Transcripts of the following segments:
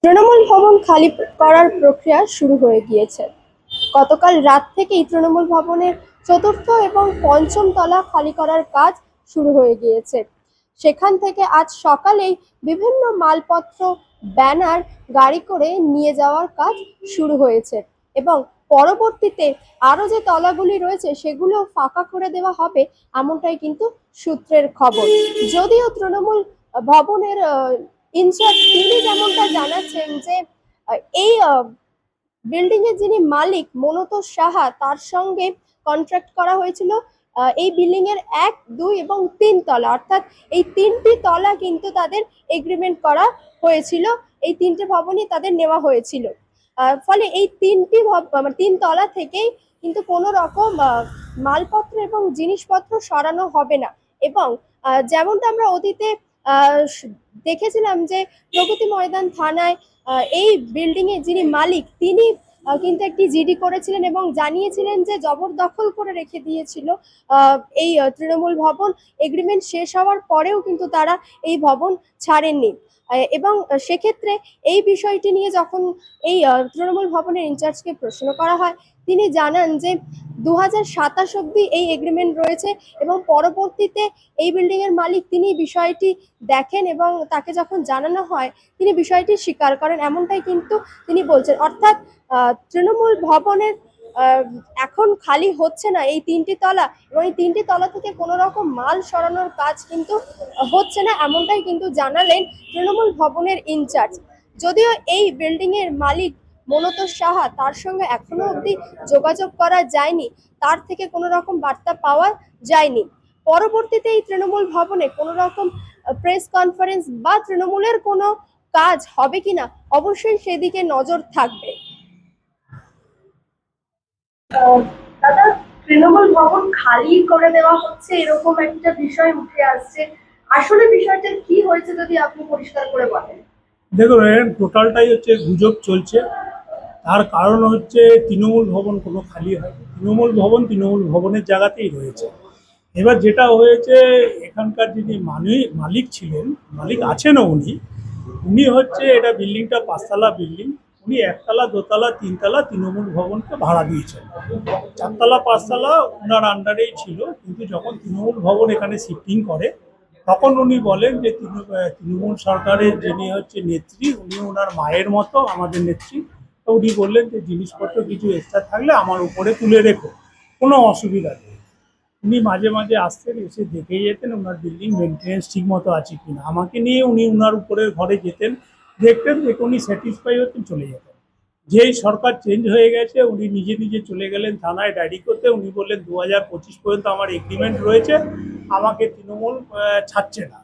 তৃণমূল ভবন খালি করার প্রক্রিয়া শুরু হয়ে গিয়েছে। গতকাল রাত থেকেই তৃণমূল ভবনের চতুর্থ এবং পঞ্চম তলা খালি করার কাজ শুরু হয়ে গিয়েছে। সেখান থেকে আজ সকালেই বিভিন্ন মালপত্র, ব্যানার গাড়ি করে নিয়ে যাওয়ার কাজ শুরু হয়েছে এবং পরবর্তীতে আরো যে তলাগুলি রয়েছে সেগুলো ফাঁকা করে দেওয়া হবে, এমনটাই কিন্তু সূত্রের খবর। যদিও তৃণমূল ভবনের ইনচার্জ তিনি যেমনটা জানাচ্ছেন যে এই বিল্ডিং এর যিনি মালিক মনোতোষ সাহা, তার সঙ্গে কন্ট্রাক্ট করা হয়েছিল এই বিল্ডিং এর 1, 2 এবং 3 তলা, অর্থাৎ এই 3টি তলা কিন্তু তাদের এগ্রিমেন্ট করা হয়েছিল। এই 3টে ভবনই তাদের নেওয়া হয়েছিল। ফলে এই 3 তলা থেকেই কিন্তু কোনো রকম মালপত্র এবং জিনিসপত্র সরানো হবে না। এবং যেমনটা আমরা অতীতে দেখেছিলাম যে প্রগতি ময়দান থানায় এই বিল্ডিং এর যিনি মালিক তিনি কিন্তু একটি জিডি করেছিলেন এবং জানিয়েছিলেন যে জবরদখল করে রেখে দিয়েছিল এই তৃণমূল ভবন। এগ্রিমেন্ট শেষ হওয়ার পরেও কিন্তু তারা এই ভবন ছাড়েননি। এবং সেক্ষেত্রে এই বিষয়টি নিয়ে যখন এই তৃণমূল ভবনের ইনচার্জকে প্রশ্ন করা হয়, তিনি জানান যে 2027 অব্দি এই এগ্রিমেন্ট রয়েছে এবং পরবর্তীতে এই বিল্ডিং এর মালিক তিনি বিষয়টি দেখেন এবং তাকে যখন জানানো হয় তিনি বিষয়টি স্বীকার করেন, এমনটাই কিন্তু তিনি বলছেন। অর্থাৎ তৃণমূল ভবনের এখন খালি হচ্ছে না এই 3টি তলা, এবং এই 3টি তলা থেকে কোনো রকম মাল সরানোর কাজ কিন্তু হচ্ছে না, এমনটাই কিন্তু জানালেন তৃণমূল ভবনের ইনচার্জ। যদিও এই বিল্ডিং এর মালিক মনোতোষ সাহা, তার সঙ্গে এখনো অবধি যোগাযোগ করা যায়নি, তার থেকে কোনো রকম বার্তা পাওয়া যায়নি। পরবর্তীতে এই তৃণমূল ভবনে কোনো রকম প্রেস কনফারেন্স বা তৃণমূলের কোনো কাজ হবে কিনা অবশ্যই সেদিকে নজর থাকবে। দাদা, তৃণমূল ভবন খালি করে দেওয়া হচ্ছে এরকম একটা বিষয় উঠে আসছে, আসলে বিষয়টা কি হয়েছে যদি আপনি পরিষ্কার করে বলেন। দেখুন, টোটালটাই হচ্ছে গুজব চলছে। তার কারণ হচ্ছে তৃণমূল ভবন কোনো খালি হয়নি। তৃণমূল ভবনের জায়গাতেই রয়েছে। এবার যেটা হয়েছে, এখানকার যিনি মালিক ছিলেন, মালিক আছেনও উনি হচ্ছে, এটা বিল্ডিংটা 5তলা বিল্ডিং। উনি 1তলা, 2তলা, 3তলা তৃণমূল ভবনকে ভাড়া দিয়েছেন। 4তলা, 5তলা ওনার আন্ডারেই ছিল। কিন্তু যখন তৃণমূল ভবন এখানে শিফটিং করে তখন উনি বলেন যে তৃণমূল সরকারের যিনি হচ্ছে নেত্রী, উনি ওনার মায়ের মতো আমাদের নেত্রী। তো উনি বললেন যে জিনিসপত্র কিছু এক্সট্রা থাকলে আমার উপরে তুলে রেখো, কোনো অসুবিধা নেই। উনি মাঝে মাঝে আসতেন, এসে দেখে যেতেন ওনার বিল্ডিং মেনটেন্যান্স ঠিক মতো আছে কিনা। আমাকে নিয়ে উনি ওনার উপরের ঘরে যেতেন, দেখতেন, দেখে উনি স্যাটিসফাই হতেন, চলে যেতেন। যেই সরকার চেঞ্জ হয়ে গেছে উনি নিজে নিজে চলে গেলেন থানায় ডায়েরি করতে। উনি বললেন 2025 পর্যন্ত আমার এগ্রিমেন্ট রয়েছে, আমাকে তৃণমূল ছাড়ছে না।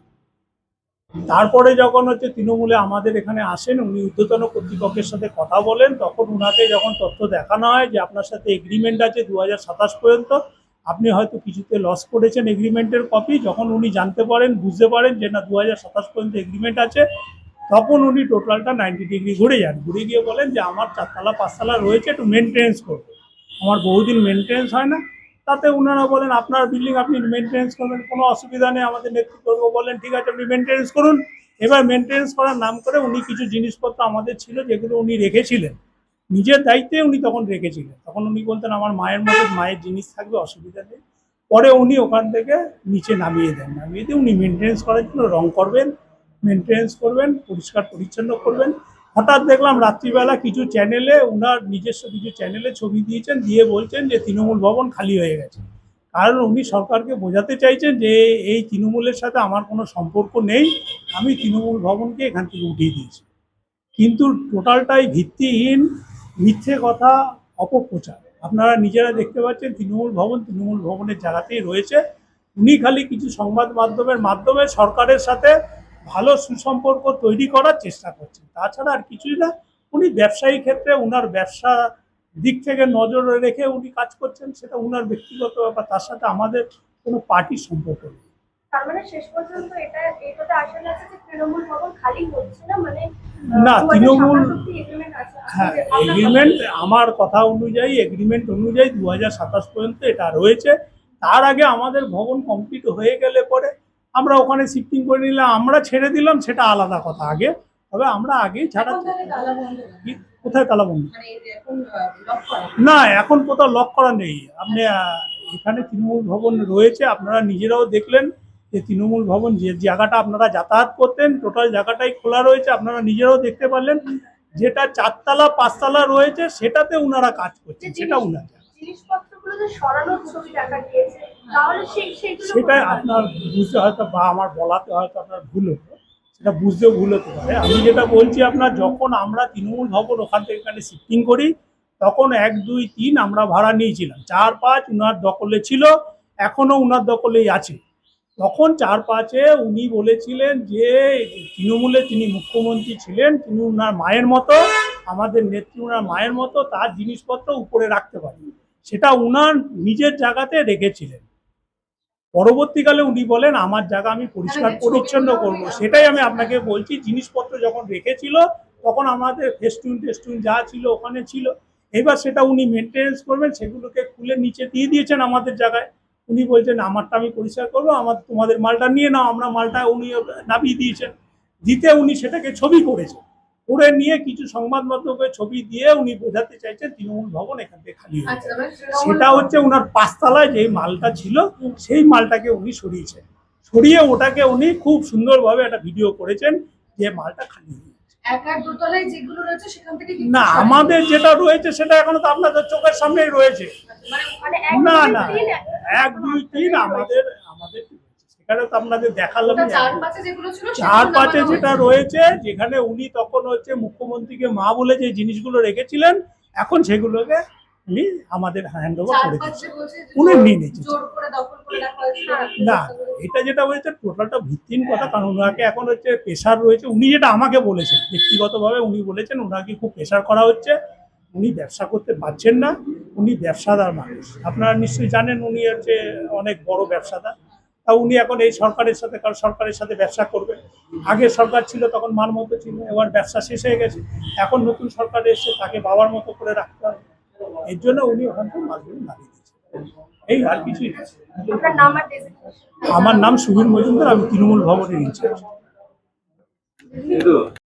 তারপরে যখন হচ্ছে তৃণমূলে আমাদের এখানে আসেন, উনি ঊর্ধ্বতন কর্তৃপক্ষের সাথে কথা বলেন, তখন উনাকে যখন তথ্য দেখানো হয় যে আপনার সাথে এগ্রিমেন্ট আছে 2027 পর্যন্ত, আপনি হয়তো কিছুতে লস করেছেন এগ্রিমেন্টের কপি। যখন উনি জানতে পারেন, বুঝতে পারেন যে না 2027 পর্যন্ত এগ্রিমেন্ট আছে, তখন উনি টোটালটা 90 ডিগ্রি ঘুরে যান। ঘুরে গিয়ে বলেন যে আমার 4তলা 5তলা রয়েছে, একটু মেনটেন্স করবো, আমার বহুদিন মেনটেন্স হয় না। তাতে ওনারা বলেন আপনার বিল্ডিং আপনি মেনটেন্স করবেন, কোনো অসুবিধা নেই, আমাদের নেতৃত্ব বলেন ঠিক আছে আপনি মেনটেন্স করুন। এবার মেনটেন্স করার নাম করে উনি কিছু জিনিসপত্র আমাদের ছিল যেগুলো উনি রেখেছিলেন, নিজের দায়িত্বে উনি তখন রেখেছিলেন। তখন উনি বলতেন আমার মায়ের মতো, মায়ের জিনিস থাকবে, অসুবিধা নেই। পরে উনি ওখান থেকে নিচে নামিয়ে দেন। নামিয়ে দিয়ে উনি মেনটেন্স করার জন্য রং করবেন, মেনটেন্স করবেন, পরিষ্কার পরিচ্ছন্ন করবেন। হঠাৎ দেখলাম রাত্রিবেলা কিছু চ্যানেলে, ওনার নিজস্ব কিছু চ্যানেলে ছবি দিয়েছেন, দিয়ে বলছেন যে তৃণমূল ভবন খালি হয়ে গেছে। কারণ উনি সরকারকে বোঝাতে চাইছেন যে এই তৃণমূলের সাথে আমার কোনো সম্পর্ক নেই, আমি তৃণমূল ভবনকে এখান থেকে উঠিয়ে দিয়েছি। কিন্তু টোটালটাই ভিত্তিহীন, মিথ্যে কথা, অপপ্রচার। আপনারা নিজেরা দেখতে পাচ্ছেন তৃণমূল ভবনের জায়গাতেই রয়েছে। উনি খালি কিছু সংবাদ মাধ্যমের মাধ্যমে সরকারের সাথে ভালো সুসম্পর্ক তৈরি করার চেষ্টা করছেন, তাছাড়া আর কিছুই না। উনি ব্যবসায়ী ক্ষেত্রে ওনার ব্যবসা দিক থেকে নজর রেখে উনি কাজ করছেন, সেটা ওনার ব্যক্তিগত ব্যাপার, তার সাথে আমাদের কোনো পার্টির সম্পর্ক নেই। তার মানে শেষ পর্যন্ত এটাতে আসলে আছে যে তৃণমূল ভবন খালি হচ্ছে না, মানে না, তৃণমূল, এগ্রিমেন্ট আছে। হ্যাঁ, এগ্রিমেন্ট আমার কথা অনুযায়ী, এগ্রিমেন্ট অনুযায়ী 2027 পর্যন্ত এটা রয়েছে। তার আগে আমাদের ভবন কমপ্লিট হয়ে গেলে পরে আমরা ওখানে শিফটিং করে নিলাম, আমরা ছেড়ে দিলাম সেটা আলাদা কথা আগে, তবে আমরা আগেই ছাড়া। কোথায় তালা বন্ধ? না, এখন কোথাও লক করা নেই। আপনি এখানে তৃণমূল ভবন রয়েছে, আপনারা নিজেরাও দেখলেন যে তৃণমূল ভবন যে জায়গাটা আপনারা যাতায়াত করতেন টোটাল জায়গাটাই খোলা রয়েছে, আপনারা নিজেরাও দেখতে পারলেন। যেটা 4 তলা 5 তলা রয়েছে সেটাতে উনারা কাজ করছেন, সেটা উনারা। জিনিসপত্রগুলো যে সরানোর ছবি দেখা গিয়েছে, তাহলে সেগুলো সেটাই আপনার বুঝতে হয়তো বা আমার বলাতে হয়তো আপনার ভুল হতো, সেটা বুঝতেও ভুল হতে পারে। আমি যেটা বলছি আপনার, যখন আমরা তৃণমূল ভবন ওখান থেকে এখানে শিফটিং করি তখন 1, 2, 3 আমরা ভাড়া নিয়েছিলাম, 4, 5 উনার দখলে ছিল, এখনো উনার দখলেই আছে। তখন 4, 5-এ উনি বলেছিলেন যে তৃণমূলে তিনি মুখ্যমন্ত্রী ছিলেন, তিনি উনার মায়ের মতো, আমাদের নেত্রী উনার মায়ের মতো, তার জিনিসপত্র উপরে রাখতে পারেন, সেটা উনার নিজের জায়গাতে রেখেছিলেন। পরবর্তীকালে উনি বলেন আমার জায়গা আমি পরিষ্কার পরিচ্ছন্ন করব, সেটাই আমি আপনাকে বলছি। জিনিসপত্র যখন রেখেছিল তখন আমাদের ফেস্টুন টেস্টুন যা ছিল ওখানে ছিল, এবার সেটা উনি মেনটেনেন্স করবেন, সেগুলোকে খুলে নিচে দিয়ে দিয়েছেন আমাদের জায়গায়। উনি বলছেন আমারটা আমি পরিষ্কার করবো, তোমাদের মালটা নিয়ে নাও, আমরা মালটা উনি নামিয়ে দিয়েছেন। দিতে উনি সেটাকে ছবি করেছেন, করে নিয়ে কিছু সংবাদ মাধ্যমকে ছবি দিয়ে উনি বোঝাতে চাইছেন তৃণমূল ভবন এখান থেকে খালি হয়ে যাবে। সেটা হচ্ছে উনার 5 তলায় যে মালটা ছিল সেই মালটাকে উনি সরিয়েছেন, সরিয়ে ওটাকে উনি খুব সুন্দরভাবে একটা ভিডিও করেছেন যে মালটা খালি হয়ে গেছে। না, আমাদের যেটা রয়েছে সেটা এখনো তো আপনাদের চোখের সামনেই রয়েছে। না না, 1, 2, 3 আমাদের সেখানে তো আপনাদের দেখালাম। 4, 5-এ যেটা রয়েছে, যেখানে উনি তখন হচ্ছে মুখ্যমন্ত্রীকে মা বলে যে জিনিসগুলো রেখেছিলেন, এখন সেগুলোকে উনি আমাদের হ্যান্ড ওভার করে দিচ্ছেন, উনি নিয়ে নিচ্ছেন। না, এটা যেটা হয়েছে টোটালটা ভিত্তিহীন কথা, কারণ ওনাকে এখন হচ্ছে প্রেশার রয়েছে। উনি যেটা আমাকে বলেছেন ব্যক্তিগতভাবে, উনি বলেছেন ওনাকে খুব প্রেশার করা হচ্ছে, উনি ব্যবসা করতে পারছেন না, উনি ব্যবসাদার মানুষ, আপনারা নিশ্চয়ই জানেন উনি হচ্ছে অনেক বড় ব্যবসাদার। তা উনি এখন এই সরকারের সাথে, কারণ সরকারের সাথে ব্যবসা করবে। আগে সরকার ছিল তখন মার মতো ছিল, এবার ব্যবসা শেষ হয়ে গেছে, এখন নতুন সরকার এসে তাকে বাবার মতো করে রাখতে হবে, এর জন্য উনি ওখান থেকে মালগুলো নামিয়ে দিয়েছেন, এই আর কিছুই না। আমার নাম সুবীর মজুমদার, আমি তৃণমূল ভবনের ইনচার্জ।